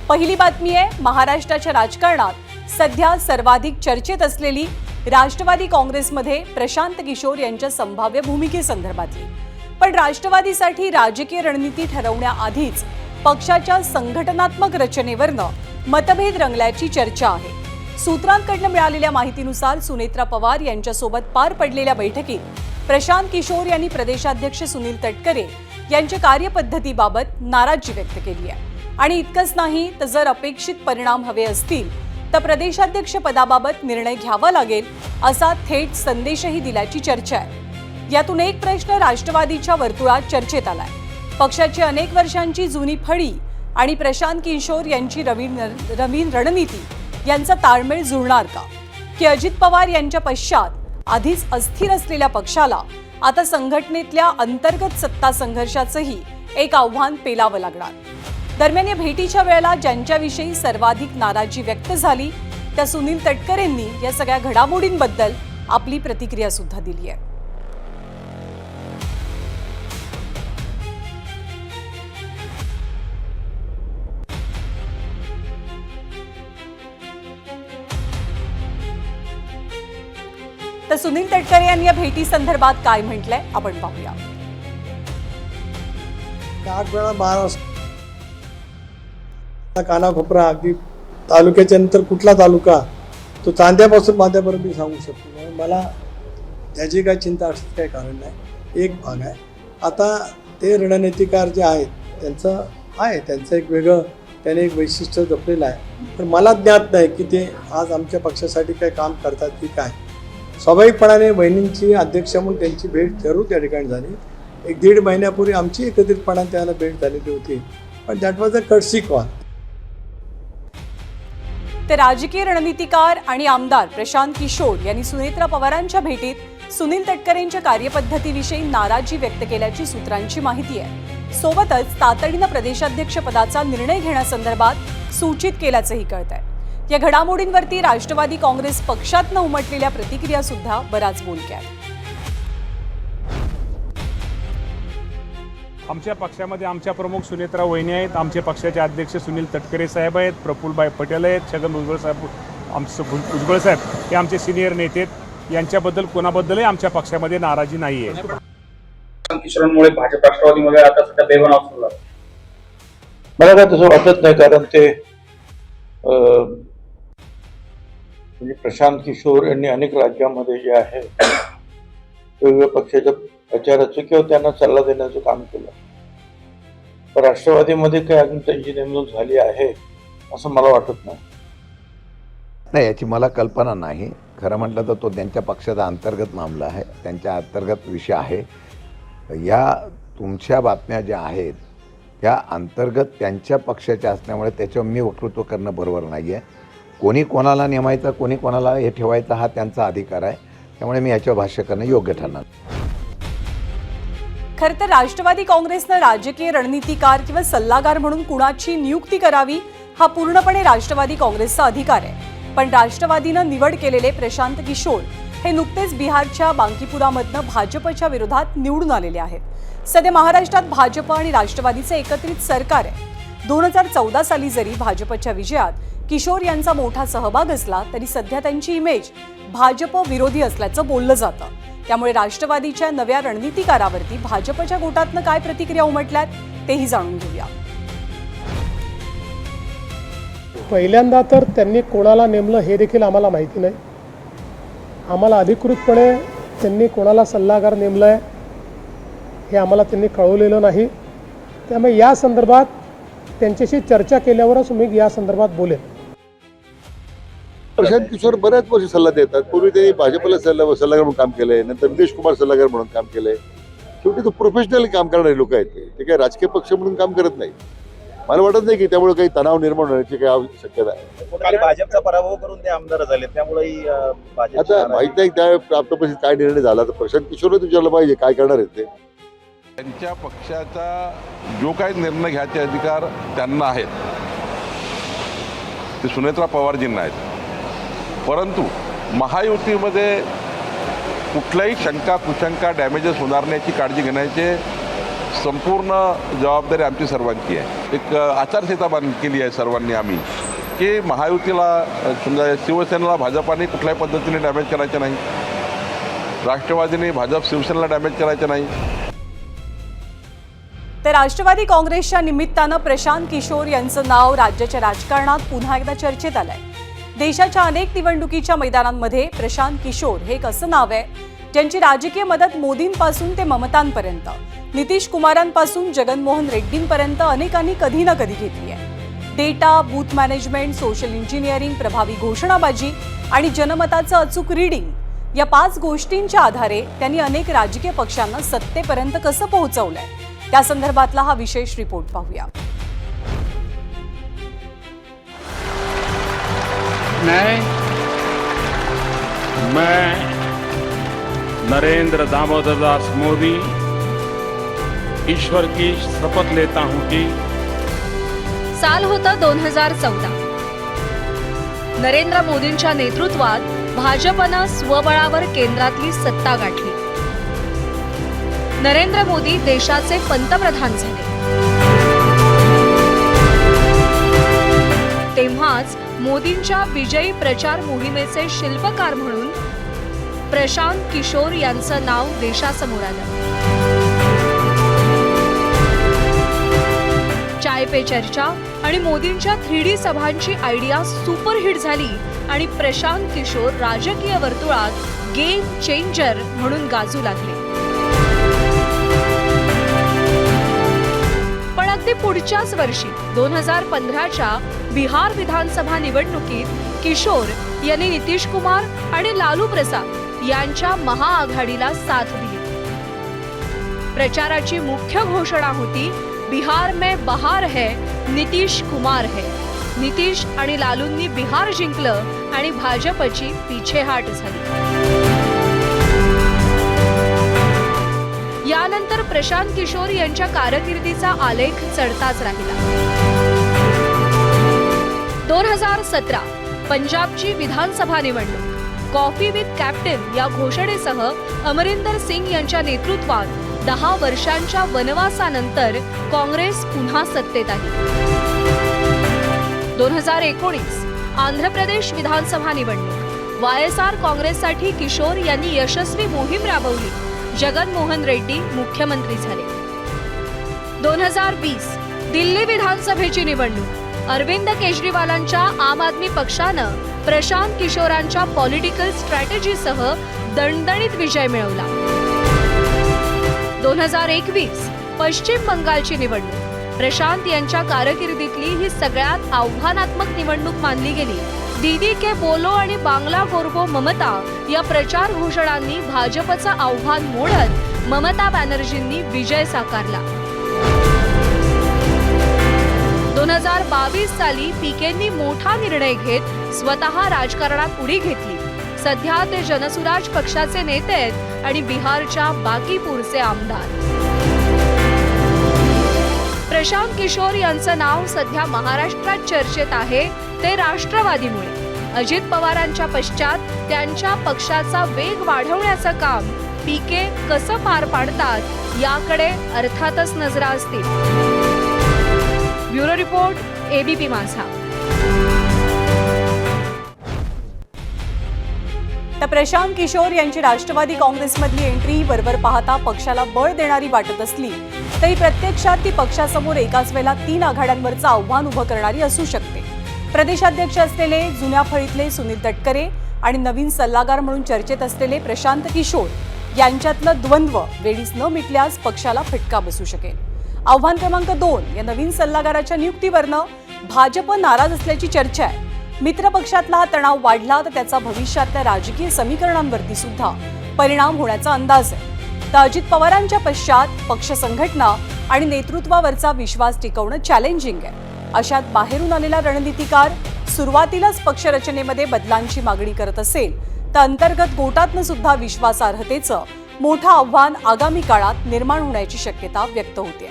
पहिली बातमी आहे महाराष्ट्राच्या राजकारणात सध्या सर्वाधिक चर्चेत असलेली राष्ट्रवादी काँग्रेसमध्ये प्रशांत किशोर यांच्या संभाव्य भूमिकेसंदर्भातली। पण राष्ट्रवादीसाठी राजकीय रणनीती ठरवण्याआधीच पक्षाच्या संघटनात्मक रचनेवरनं मतभेद रंगल्याची चर्चा आहे। सूत्रांकडून मिळालेल्या माहितीनुसार सुनेत्रा पवार यांच्यासोबत पार पडलेल्या बैठकीत प्रशांत किशोर यांनी प्रदेशाध्यक्ष सुनील तटकरे यांच्या कार्यपद्धतीबाबत नाराजी व्यक्त केली आहे। आणि इतकंच नाही तर जर अपेक्षित परिणाम हवे असतील तर प्रदेशाध्यक्ष पदाबाबत निर्णय घ्यावा लागेल असा थेट संदेशही दिल्याची चर्चा आहे। यातून एक प्रश्न राष्ट्रवादीच्या वर्तुळात चर्चेत आलाय। पक्षाची अनेक वर्षांची जुनी फळी आणि प्रशांत किशोर यांची नवीन रणनीती यांचा ताळमेळ जुळणार का, की अजित पवार यांच्या पश्चात आधीच अस्थिर असलेल्या पक्षाला आता संघटनेतल्या अंतर्गत सत्ता संघर्षाचंही एक आव्हान पेलावं लागणार। दरम्यान या भेटीच्या वेळेला ज्यांच्याविषयी सर्वाधिक नाराजी व्यक्त झाली त्या सुनील तटकरेंनी या सगळ्या घडामोडींबद्दल आपली प्रतिक्रिया सुद्धा दिली आहे। तर सुनील तटकरे यांनी या भेटी संदर्भात काय म्हटलंय आपण पाहूया। 8 वेळा महाराष्ट्र कानाकोपरा अगदी तालुक्याच्या नंतर कुठला तालुका तो चांद्यापासून माथ्यापर्यंत सांगू शकतो। मला त्याची काय चिंता असण्याचं काही कारण नाही। एक भाग आहे आता ते रणनीतिकार जे आहेत त्यांचं एक वेगळं त्याने एक वैशिष्ट्य जपलेलं आहे। पण मला ज्ञात नाही की ते आज आमच्या पक्षासाठी काय काम करतात की काय। स्वाभाविकपणाने बहिणींची अध्यक्ष म्हणून त्यांची भेट जरूर त्या ठिकाणी झाली। 1-1.5 महिन्यापूर्वी आमची एकत्रितपणाने त्याला भेट झालेली होती, पण that was a courtesy call. ते राजकीय रणनीतिकार आणि आमदार प्रशांत किशोर यांनी सुनेत्रा पवारांच्या भेटीत सुनील तटकरेंच्या कार्यपद्धतीविषयी नाराजी व्यक्त केल्याची सूत्रांची माहिती आहे। सोबतच तातडीनं प्रदेशाध्यक्ष पदाचा निर्णय घेण्यासंदर्भात सूचित केल्याचंही कळतंय। या घडामोडींवरती राष्ट्रवादी काँग्रेस पक्षातनं उमटलेल्या प्रतिक्रिया सुद्धा बराच बोलक्या आहेत। आमच्या पक्षामध्ये आमच्या प्रमुख सुनेत्रा वहिनी आहेत, आमचे पक्षाचे अध्यक्ष सुनील तटकरे साहेब आहेत, प्रफुल्लभाई पटेल आहेत, छगन भुजबळ साहेब, आमचे भुजबळ साहेब हे आमचे सिनियर नेते आहेत। यांच्याबद्दल कोणाबद्दलही आमच्या पक्षामध्ये नाराजी नाही आहे। किशोरांमुळे भाजप राष्ट्रवादीमध्ये आता सध्या बेबनाव सुरू आहे। मला काय तसं वाटत नाही, कारण ते म्हणजे प्रशांत किशोर यांनी अनेक राज्यांमध्ये जे आहे वेगवेगळ्या पक्षाच्या प्रचाराचं किंवा त्यांना सल्ला देण्याचं काम केलं। पण राष्ट्रवादीमध्ये काय अजून त्यांची नेमणूक झाली आहे असं मला वाटत नाही। याची मला कल्पना नाही। खरं म्हटलं तर तो त्यांच्या पक्षाचा अंतर्गत मामला आहे, त्यांच्या अंतर्गत विषय आहे। या तुमच्या बातम्या ज्या आहेत त्या अंतर्गत त्यांच्या पक्षाच्या असल्यामुळे त्याच्यावर मी वक्तृत्व करणं बरोबर नाही आहे। कोणी कोणाला नेमायचं कोणी कोणाला हे ठेवायचा हा त्यांचा अधिकार आहे, त्यामुळे मी याच्यावर भाष्य करणं योग्य ठरणार। खरं तर राष्ट्रवादी काँग्रेसनं राजकीय रणनीतिकार किंवा सल्लागार म्हणून कुणाची नियुक्ती करावी हा पूर्णपणे राष्ट्रवादी काँग्रेसचा अधिकार आहे। पण राष्ट्रवादीनं निवड केलेले प्रशांत किशोर हे नुकतेच बिहारच्या बांकीपुरामधनं भाजपच्या विरोधात निवडून आलेले आहेत। सध्या महाराष्ट्रात भाजप आणि राष्ट्रवादीचं एकत्रित सरकार आहे। 2014 साली जरी भाजपच्या विजयात किशोर यांचा मोठा सहभाग असला तरी सध्या त्यांची इमेज भाजप विरोधी असल्याचं बोललं जातं। त्यामुळे राष्ट्रवादीच्या नव्या रणनीतिकारावरती भाजपच्या गोटातनं काय प्रतिक्रिया उमटल्यात तेही जाणून घेऊया। पहिल्यांदा तर त्यांनी कोणाला नेमलं हे देखील आम्हाला माहिती नाही। आम्हाला अधिकृतपणे त्यांनी कोणाला सल्लागार नेमलंय हे आम्हाला त्यांनी कळवलेलं नाही। त्यामुळे या संदर्भात त्यांच्याशी चर्चा केल्यावरच मी या संदर्भात बोलेन। प्रशांत किशोर बऱ्याच वर्षी सल्ला देतात। पूर्वी त्यांनी भाजपला सल्लागार म्हणून काम केलंय, नंतर नितीश कुमार सल्लागार म्हणून काम केलंय। शेवटी तो प्रोफेशनल काम करणारे लोक आहेत, ते काही राजकीय पक्ष म्हणून काम करत नाही। मला वाटत नाही की त्यामुळे काही तणाव निर्माण होण्याची काही शक्यता आहे। भाजपचा पराभव करून ते आमदार झाले, त्यामुळे आता माहित नाही त्या आतापर्यंत काय निर्णय झाला, तर प्रशांत किशोर विचारलं पाहिजे काय करणार आहेत ते। त्यांच्या पक्षाचा जो काही निर्णय घ्यायचे अधिकार त्यांना आहेत ते सुनेत्रा पवारजींना आहेत। परंतु महायुतीमध्ये कुठल्याही शंका कुशंका डॅमेजेस होणार नाही याची काळजी घेण्याचे संपूर्ण जबाबदारी आमची सर्वांची आहे. एक आचारसंहिता केली आहे सर्वांनी आम्ही की महायुतीला समजा शिवसेनेला भाजपाने कुठल्याही पद्धतीने डॅमेज करायचं नाही, राष्ट्रवादीने भाजप शिवसेनेला डॅमेज करायचं नाही. तर राष्ट्रवादी काँग्रेसच्या निमित्तानं प्रशांत किशोर यांचं नाव राज्याच्या राजकारणात पुन्हा एकदा चर्चेत आलंय. देशाच्या अनेक निवडणुकीच्या मैदानांमध्ये प्रशांत किशोर हे एक असं नाव आहे ज्यांची राजकीय मदत मोदींपासून ते ममतांपर्यंत, नितीश कुमारांपासून जगनमोहन रेड्डींपर्यंत अनेकांनी कधी ना कधी घेतली आहे. Data, booth management, social engineering, प्रभावी घोषणाबाजी आणि जनमताचं अचूक रीडिंग या 5 गोष्टींच्या आधारे त्यांनी अनेक राजकीय पक्षांना सत्तेपर्यंत कसं पोहोचवलंय त्या संदर्भातला हा विशेष रिपोर्ट पाहूया. मैं नरेंद्र दामोदर दास मोदी ईश्वर की शपथ लेता हूं कि साल होता 2014. नरेंद्र मोदींच्या नेतृत्वात भाजपनं स्वबळावर केंद्रातली सत्ता गाठली. नरेंद्र मोदी देशाचे पंतप्रधान झाले. तेव्हाच मोदींच्या विजयी प्रचार मोहिमेचे शिल्पकार म्हणून प्रशांत किशोर यांचं नाव देशासमोर आलं. चाय पे चर्चा आणि मोदींच्या 3D सभांची आयडिया सुपरहिट झाली आणि प्रशांत किशोर राजकीय वर्तुळात गेम चेंजर म्हणून गाजू लागले. पण अगदी पुढच्याच वर्षी 2015च्या बिहार विधानसभा निवडणुकीत किशोर यांनी नितीश कुमार आणि लालू प्रसाद यांच्या महाआघाडीला साथ दिली. प्रचाराची मुख्य घोषणा होती, बिहार में बहार है, नीतीश कुमार है. नितीश आणि लालूंनी बिहार जिंकलं आणि भाजपची पिछेहाट झाली. यानंतर प्रशांत किशोर यांच्या कारकिर्दीचा आलेख चढताच राहिला. 2017 पंजाबची विधानसभा निवडणूक, कॉफी विथ कॅप्टन या घोषणेसह अमरिंदर सिंग यांच्या नेतृत्वात 10 वर्षांच्या वनवासानंतर काँग्रेस पुन्हा सत्तेत आली. 2019 आंध्र प्रदेश विधानसभा निवडणूक, वायएसआर काँग्रेससाठी किशोर यांनी यशस्वी मोहीम राबवली. जगनमोहन रेड्डी मुख्यमंत्री झाले. 2020 दिल्ली विधानसभेची निवडणूक, अरविंद केजरीवालांच्या आम आदमी पक्षानं प्रशांत किशोरांच्या पॉलिटिकल स्ट्रॅटेजीसह दणदणीत विजय मिळवला. 2021 पश्चिम बंगालची निवडणूक, प्रशांत यांच्या कारकिर्दीतली ही सगळ्यात आव्हानात्मक निवडणूक मानली गेली. दीदी के बोलो आणि बांगला गोरबो ममता या प्रचार घोषणांनी भाजपचं आव्हान मोडत ममता बॅनर्जींनी विजय साकारला. 2022 साली पीकेंनी मोठा निर्णय घेत स्वतः राजकारणात उडी घेतली. सध्या ते जनसुराज पक्षाचे नेते आहेत आणि बिहारच्या बाकीपूरचे आमदार. प्रशांत किशोर यांचं नाव सध्या महाराष्ट्रात चर्चेत आहे ते राष्ट्रवादीमुळे. अजित पवारांच्या पश्चात त्यांच्या पक्षाचा वेग वाढवण्याचं काम पीके कसं पार पाडतात याकडे अर्थातच नजरा असतील. ब्युरो रिपोर्ट, एबीपी माझा. तर प्रशांत किशोर यांची राष्ट्रवादी काँग्रेसमधली एंट्री वरवर पाहता पक्षाला बळ देणारी वाटत असली तरी प्रत्यक्षात ती पक्षासमोर एकाच वेळेला 3 आघाड्यांवरचं आव्हान उभं करणारी असू शकते. प्रदेशाध्यक्ष असलेले जुन्या फळीतले सुनील तटकरे आणि नवीन सल्लागार म्हणून चर्चेत असलेले प्रशांत किशोर यांच्यातलं द्वंद्व वेळीच न मिटल्यास पक्षाला फटका बसू शकेल. आव्हान क्रमांक 2 या नवीन सल्लागाराच्या नियुक्तीवरनं भाजप नाराज असल्याची चर्चा आहे. मित्र पक्षातला हा तणाव वाढला तर त्याचा भविष्यातल्या राजकीय समीकरणांवरती सुद्धा परिणाम होण्याचा अंदाज आहे. तर अजित पवारांच्या पश्चात पक्ष संघटना आणि नेतृत्वावरचा विश्वास टिकवणं चॅलेंजिंग आहे. अशात बाहेरून आलेला रणनीतिकार सुरुवातीलाच पक्षरचनेमध्ये बदलांची मागणी करत असेल तर अंतर्गत गोटातनं सुद्धा विश्वासार्हतेचं मोठं आव्हान आगामी काळात निर्माण होण्याची शक्यता व्यक्त होते.